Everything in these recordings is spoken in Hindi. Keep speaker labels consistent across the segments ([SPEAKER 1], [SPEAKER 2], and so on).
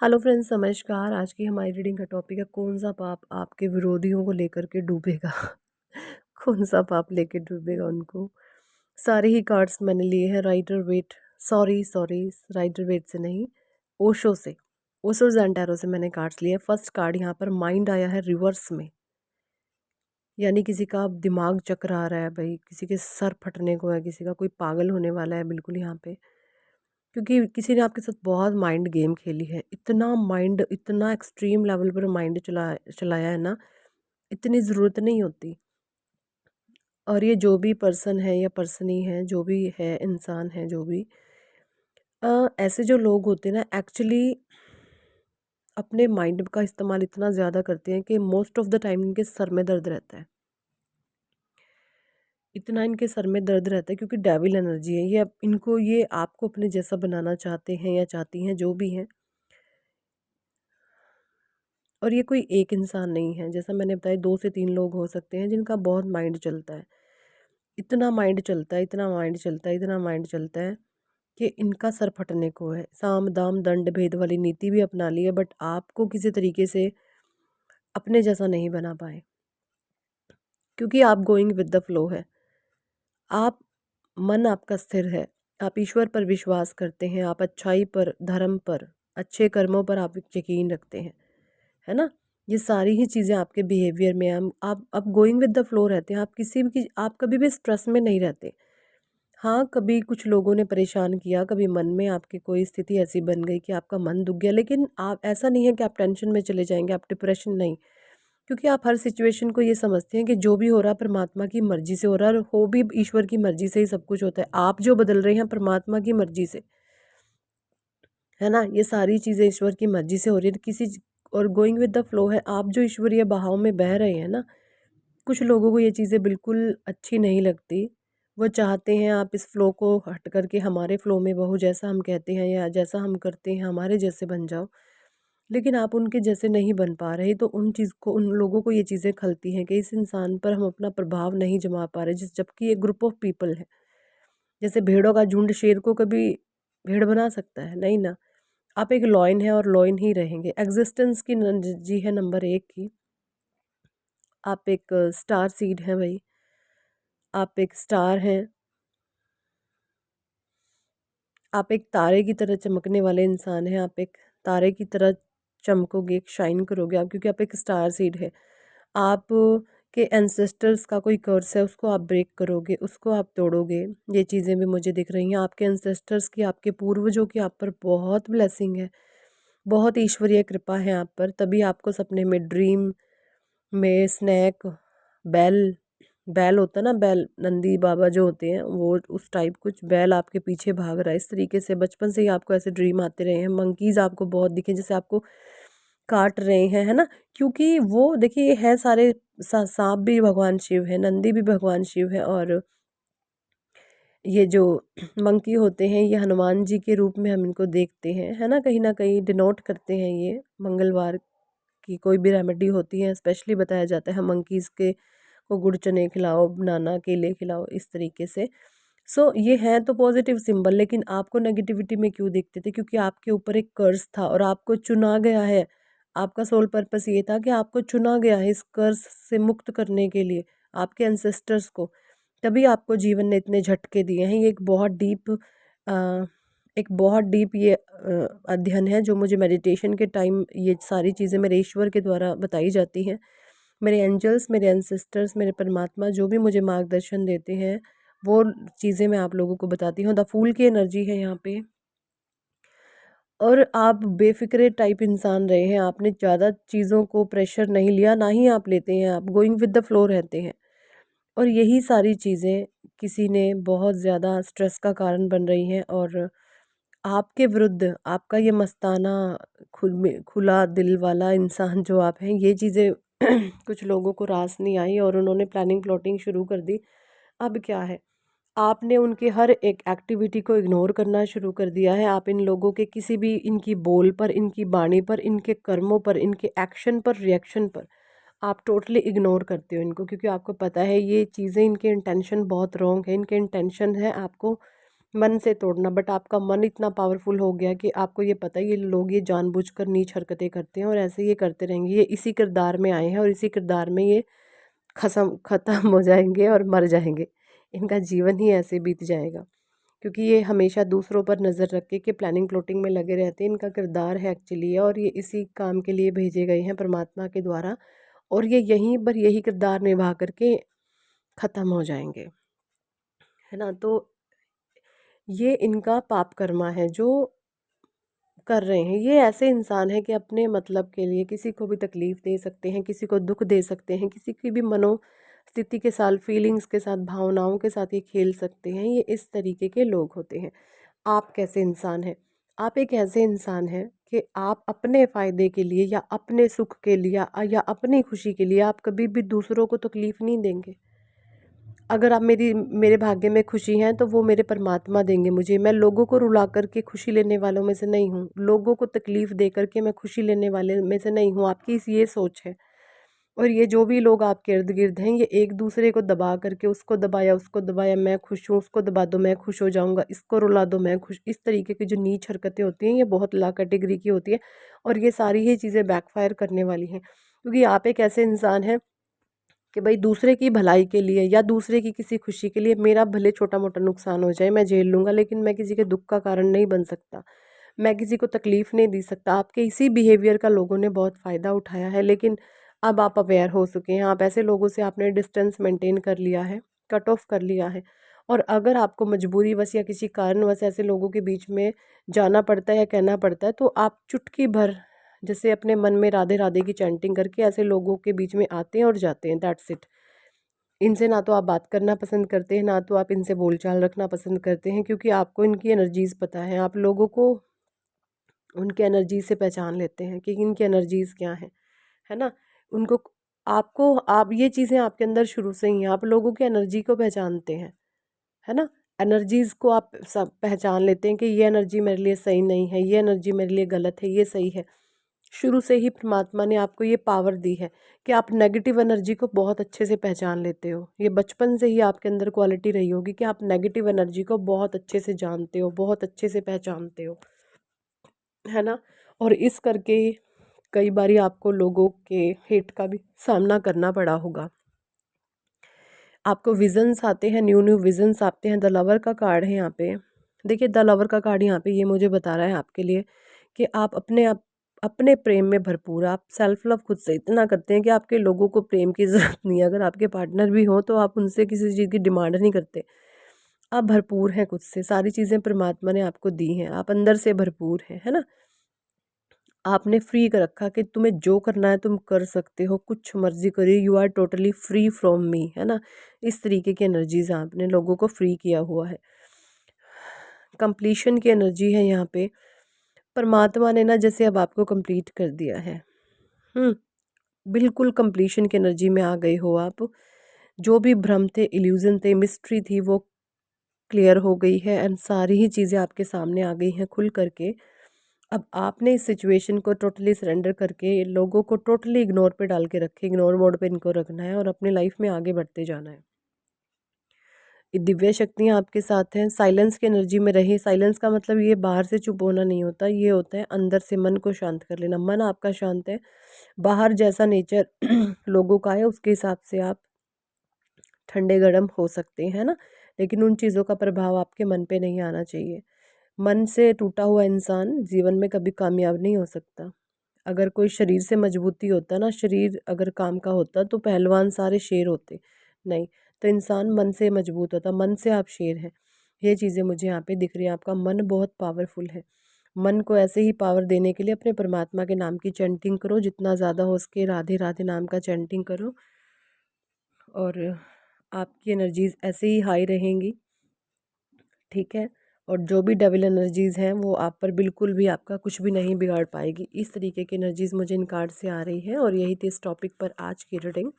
[SPEAKER 1] हेलो फ्रेंड्स, नमस्कार। आज की हमारी रीडिंग का टॉपिक है कौन सा पाप आपके विरोधियों को लेकर के डूबेगा। कौन सा पाप लेकर डूबेगा उनको। सारे ही कार्ड्स मैंने लिए हैं rider Waite, sorry sorry, rider Waite से नहीं, ओशो से, ओशो जैंटैरो से मैंने कार्ड्स लिए। फर्स्ट कार्ड यहाँ पर माइंड आया है रिवर्स में, यानी किसी का दिमाग चकरा रहा है भाई, किसी के सर फटने को है, किसी का कोई पागल होने वाला है बिल्कुल यहाँ पे। क्योंकि किसी ने आपके साथ बहुत माइंड गेम खेली है, इतना माइंड, इतना एक्सट्रीम लेवल पर माइंड चलाया है ना, इतनी ज़रूरत नहीं होती। और ये जो भी पर्सन है या पर्सनी है, जो भी है, इंसान है, जो भी ऐसे जो लोग होते हैं ना, एक्चुअली अपने माइंड का इस्तेमाल इतना ज़्यादा करते हैं कि मोस्ट ऑफ द टाइम इनके सर में दर्द रहता है। इतना इनके सर में दर्द रहता है क्योंकि डेविल एनर्जी है ये। इनको, ये आपको अपने जैसा बनाना चाहते हैं या चाहती हैं, जो भी हैं। और ये कोई एक इंसान नहीं है, जैसा मैंने बताया 2 से 3 लोग हो सकते हैं जिनका बहुत माइंड चलता है। इतना माइंड चलता है, इतना माइंड चलता है, इतना माइंड चलता है कि इनका सर फटने को है। साम दाम दंड भेद वाली नीति भी अपना ली है, बट आपको किसी तरीके से अपने जैसा नहीं बना पाए, क्योंकि आप गोइंग विद द फ्लो है। आप, मन आपका स्थिर है, आप ईश्वर पर विश्वास करते हैं, आप अच्छाई पर, धर्म पर, अच्छे कर्मों पर आप यकीन रखते हैं, है ना। ये सारी ही चीज़ें आपके बिहेवियर में, हम आप गोइंग विद द फ्लो रहते हैं। आप किसी भी, आप कभी भी स्ट्रेस में नहीं रहते। हाँ, कभी कुछ लोगों ने परेशान किया, कभी मन में आपकी कोई स्थिति ऐसी बन गई कि आपका मन दुख गया, लेकिन आप, ऐसा नहीं है कि आप टेंशन में चले जाएंगे, आप डिप्रेशन नहीं। क्योंकि आप हर सिचुएशन को ये समझते हैं कि जो भी हो रहा है परमात्मा की मर्जी से हो रहा है, और हो भी ईश्वर की मर्जी से ही सब कुछ होता है। आप जो बदल रहे हैं परमात्मा की मर्जी से, है ना। ये सारी चीज़ें ईश्वर की मर्जी से हो रही है किसी, और गोइंग विद द फ्लो है। आप जो ईश्वरीय बहाव में बह रहे हैं ना, कुछ लोगों को ये चीज़ें बिल्कुल अच्छी नहीं लगती। वो चाहते हैं आप इस फ्लो को हट करके हमारे फ्लो में बहो, जैसा हम कहते हैं या जैसा हम करते हैं हमारे जैसे बन जाओ। लेकिन आप उनके जैसे नहीं बन पा रहे, तो उन चीज़ को, उन लोगों को ये चीज़ें खलती हैं कि इस इंसान पर हम अपना प्रभाव नहीं जमा पा रहे, जबकि ये ग्रुप ऑफ पीपल है। जैसे भेड़ों का झुंड शेर को कभी भेड़ बना सकता है? नहीं ना। आप एक लॉयन है और लॉयन ही रहेंगे। एग्जिस्टेंस की एनर्जी है नंबर 1 की। आप एक स्टार सीड हैं भाई, आप एक स्टार हैं, आप एक तारे की तरह चमकने वाले इंसान हैं। आप एक तारे की तरह चमकोगे, एक शाइन करोगे आप, क्योंकि आप एक स्टार सीड है। आप के एंसेस्टर्स का कोई कर्स है, उसको आप ब्रेक करोगे, उसको आप तोड़ोगे। ये चीज़ें भी मुझे दिख रही हैं। आपके एंसेस्टर्स की, आपके पूर्वजों की आप पर बहुत ब्लेसिंग है, बहुत ईश्वरीय कृपा है आप पर, तभी आपको सपने में, ड्रीम में स्नैक, बैल, बैल होता है ना, बैल, नंदी बाबा जो होते हैं वो, उस टाइप कुछ बैल आपके पीछे भाग रहा है। इस तरीके से बचपन से ही आपको ऐसे ड्रीम आते रहे हैं। मंकीज़ आपको बहुत दिखे, जैसे आपको काट रहे हैं, है ना। क्योंकि वो देखिए, ये है सारे, सांप भी भगवान शिव है, नंदी भी भगवान शिव है, और ये जो मंकी होते हैं ये हनुमान जी के रूप में हम इनको देखते हैं, है ना। कहीं ना कहीं डिनोट करते हैं ये। मंगलवार की कोई भी रेमेडी होती है, स्पेशली बताया जाता है मंकीज़ के को गुड़ चने खिलाओ, बनाना, केले खिलाओ, इस तरीके से। सो ये है तो पॉजिटिव सिंबल, लेकिन आपको नेगेटिविटी में क्यों देखते थे? क्योंकि आपके ऊपर एक कर्ज था और आपको चुना गया है। आपका सोल पर्पस ये था कि आपको चुना गया है इस कर्ज से मुक्त करने के लिए, आपके एंसेस्टर्स को। तभी आपको जीवन ने इतने झटके दिए हैं। ये एक बहुत डीप, एक बहुत डीप ये अध्ययन है, जो मुझे मेडिटेशन के टाइम ये सारी चीज़ें मेरे ईश्वर के द्वारा बताई जाती हैं। मेरे एंजल्स, मेरे एंसेस्टर्स, मेरे परमात्मा जो भी मुझे मार्गदर्शन देते हैं, वो चीज़ें मैं आप लोगों को बताती हूँ। द फूल की एनर्जी है यहाँ पे। और आप बेफिक्रे टाइप इंसान रहे हैं, आपने ज़्यादा चीज़ों को प्रेशर नहीं लिया, ना ही आप लेते हैं, आप गोइंग विद द फ्लो रहते हैं। और यही सारी चीज़ें किसी ने बहुत ज़्यादा स्ट्रेस का कारण बन रही हैं, और आपके विरुद्ध आपका ये मस्ताना, खुला दिल वाला इंसान जो आप हैं, ये चीज़ें कुछ लोगों को रास नहीं आई और उन्होंने प्लानिंग प्लॉटिंग शुरू कर दी। अब क्या है, आपने उनके हर एक एक्टिविटी को इग्नोर करना शुरू कर दिया है। आप इन लोगों के किसी भी, इनकी बोल पर, इनकी वाणी पर, इनके कर्मों पर, इनके एक्शन पर, रिएक्शन पर आप टोटली इग्नोर करते हो इनको, क्योंकि आपको पता है ये चीज़ें, इनके इंटेंशन बहुत रॉन्ग है। इनके इंटेंशन है आपको मन से तोड़ना, बट आपका मन इतना पावरफुल हो गया कि आपको ये पता है ये लोग ये जानबूझकर नीच हरकतें करते हैं और ऐसे ये करते रहेंगे, ये इसी किरदार में आए हैं और इसी किरदार में ये ख़त्म हो जाएंगे और मर जाएंगे। इनका जीवन ही ऐसे बीत जाएगा, क्योंकि ये हमेशा दूसरों पर नज़र रख के प्लानिंग प्लॉटिंग में लगे रहते हैं। इनका किरदार है एक्चुअली, और ये इसी काम के लिए भेजे गए हैं परमात्मा के द्वारा, और ये यहीं पर यही किरदार निभा करके ख़त्म हो जाएंगे, है ना। तो ये इनका पाप कर्मा है जो कर रहे हैं। ये ऐसे इंसान हैं कि अपने मतलब के लिए किसी को भी तकलीफ़ दे सकते हैं, किसी को दुख दे सकते हैं, किसी की भी मनोस्थिति के साथ, फीलिंग्स के साथ, भावनाओं के साथ ये खेल सकते हैं। ये इस तरीके के लोग होते हैं। आप कैसे इंसान हैं? आप एक ऐसे इंसान हैं कि आप अपने फ़ायदे के लिए या अपने सुख के लिए या अपनी खुशी के लिए आप कभी भी दूसरों को तकलीफ़ नहीं देंगे। अगर आप मेरे भाग्य में खुशी हैं तो वो मेरे परमात्मा देंगे मुझे। मैं लोगों को रुला कर के खुशी लेने वालों में से नहीं हूँ, लोगों को तकलीफ़ दे कर के मैं खुशी लेने वाले में से नहीं हूँ। आपकी ये सोच है। और ये जो भी लोग आपके इर्द गिर्द हैं, ये एक दूसरे को दबा करके, उसको दबाया उसको दबाया मैं खुश हूँ, उसको दबा दो मैं खुश हो जाऊँगा, इसको रुला दो मैं खुश, इस तरीके की जो नीच हरकतें होती हैं ये बहुत ला कैटेगरी की होती है, और ये सारी ही चीज़ें बैकफायर करने वाली हैं। क्योंकि आप एक ऐसे इंसान हैं कि भाई दूसरे की भलाई के लिए या दूसरे की किसी खुशी के लिए मेरा भले छोटा मोटा नुकसान हो जाए मैं झेल लूँगा, लेकिन मैं किसी के दुख का कारण नहीं बन सकता, मैं किसी को तकलीफ़ नहीं दे सकता। आपके इसी बिहेवियर का लोगों ने बहुत फ़ायदा उठाया है, लेकिन अब आप अवेयर हो चुके हैं। आप ऐसे लोगों से आपने डिस्टेंस मेंटेन कर लिया है, कट ऑफ कर लिया है। और अगर आपको मजबूरीवश या किसी कारणवश ऐसे लोगों के बीच में जाना पड़ता है या कहना पड़ता है, तो आप चुटकी भर जैसे अपने मन में राधे राधे की चैंटिंग करके ऐसे लोगों के बीच में आते हैं और जाते हैं, दैट्स इट। इनसे ना तो आप बात करना पसंद करते हैं, ना तो आप इनसे बोलचाल रखना पसंद करते हैं, क्योंकि आपको इनकी एनर्जीज़ पता है। आप लोगों को उनके एनर्जी से पहचान लेते हैं कि इनकी एनर्जीज़ क्या हैं, है ना। उनको आपको आप ये चीज़ें आपके अंदर शुरू से ही हैं, आप लोगों की एनर्जी को पहचानते हैं, है ना। एनर्जीज़ को आप सब पहचान लेते हैं कि ये एनर्जी मेरे लिए सही नहीं है, ये एनर्जी मेरे लिए गलत है, ये सही है। शुरू से ही परमात्मा ने आपको ये पावर दी है कि आप नेगेटिव एनर्जी को बहुत अच्छे से पहचान लेते हो। ये बचपन से ही आपके अंदर क्वालिटी रही होगी कि आप नेगेटिव एनर्जी को बहुत अच्छे से जानते हो, बहुत अच्छे से पहचानते हो, है ना। और इस करके कई बारी आपको लोगों के हेट का भी सामना करना पड़ा होगा। आपको विजन्स आते हैं, न्यू न्यू विजन्स आते हैं। द लवर का कार्ड है यहाँ पे। देखिए द लवर का कार्ड यहाँ पे ये मुझे बता रहा है आपके लिए कि आप अपने प्रेम में भरपूर, आप सेल्फ लव खुद से इतना करते हैं कि आपके लोगों को प्रेम की ज़रूरत नहीं है। अगर आपके पार्टनर भी हों तो आप उनसे किसी चीज़ की डिमांड नहीं करते। आप भरपूर हैं खुद से, सारी चीज़ें परमात्मा ने आपको दी हैं, आप अंदर से भरपूर हैं, है ना। आपने फ्री कर रखा कि तुम्हें जो करना है तुम कर सकते हो, कुछ मर्जी करिए, you are totally free from me, है ना। इस तरीके की एनर्जीज आपने लोगों को फ्री किया हुआ है। कंप्लीशन की एनर्जी है यहाँ पे। परमात्मा ने ना जैसे अब आपको कंप्लीट कर दिया है। बिल्कुल कंप्लीशन की एनर्जी में आ गए हो आप। जो भी भ्रम थे, इल्यूजन थे, मिस्ट्री थी, वो क्लियर हो गई है एंड सारी ही चीज़ें आपके सामने आ गई हैं खुल करके। अब आपने इस सिचुएशन को टोटली सरेंडर करके लोगों को टोटली इग्नोर पे डाल के रखे, इग्नोर मोड पे इनको रखना है और अपनी लाइफ में आगे बढ़ते जाना है। ये दिव्य शक्तियाँ आपके साथ हैं। साइलेंस की एनर्जी में रहे। साइलेंस का मतलब ये बाहर से चुप होना नहीं होता, ये होता है अंदर से मन को शांत कर लेना। मन आपका शांत है, बाहर जैसा नेचर लोगों का है उसके हिसाब से आप ठंडे गर्म हो सकते हैं ना, लेकिन उन चीज़ों का प्रभाव आपके मन पे नहीं आना चाहिए। मन से टूटा हुआ इंसान जीवन में कभी कामयाब नहीं हो सकता। अगर कोई शरीर से मजबूती होता ना, शरीर अगर काम का होता तो पहलवान सारे शेर होते, नहीं तो इंसान मन से मजबूत होता। मन से आप शेर हैं। ये चीज़ें मुझे यहाँ पे दिख रही हैं। आपका मन बहुत पावरफुल है। मन को ऐसे ही पावर देने के लिए अपने परमात्मा के नाम की चैंटिंग करो, जितना ज़्यादा हो सके राधे राधे नाम का चैंटिंग करो, और आपकी एनर्जीज़ ऐसे ही हाई रहेंगी, ठीक है। और जो भी डेविल एनर्जीज़ हैं वो आप पर बिल्कुल भी आपका कुछ भी नहीं बिगाड़ पाएगी। इस तरीके की एनर्जीज़ मुझे इन कार्ड से आ रही है, और यही थी इस टॉपिक पर आज की रीडिंग।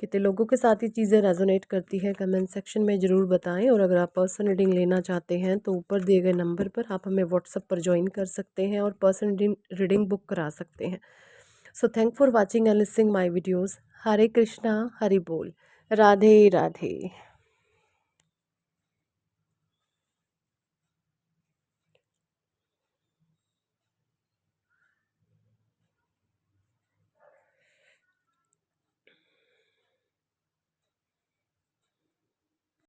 [SPEAKER 1] कितने लोगों के साथ ये चीज़ें रेजोनेट करती हैं कमेंट सेक्शन में ज़रूर बताएं। और अगर आप पर्सनल रीडिंग लेना चाहते हैं तो ऊपर दिए गए नंबर पर आप हमें व्हाट्सएप पर ज्वाइन कर सकते हैं और पर्सनल रीडिंग बुक करा सकते हैं। So thank for watching and listening my videos. Hare Krishna, Hari बोल, राधे राधे।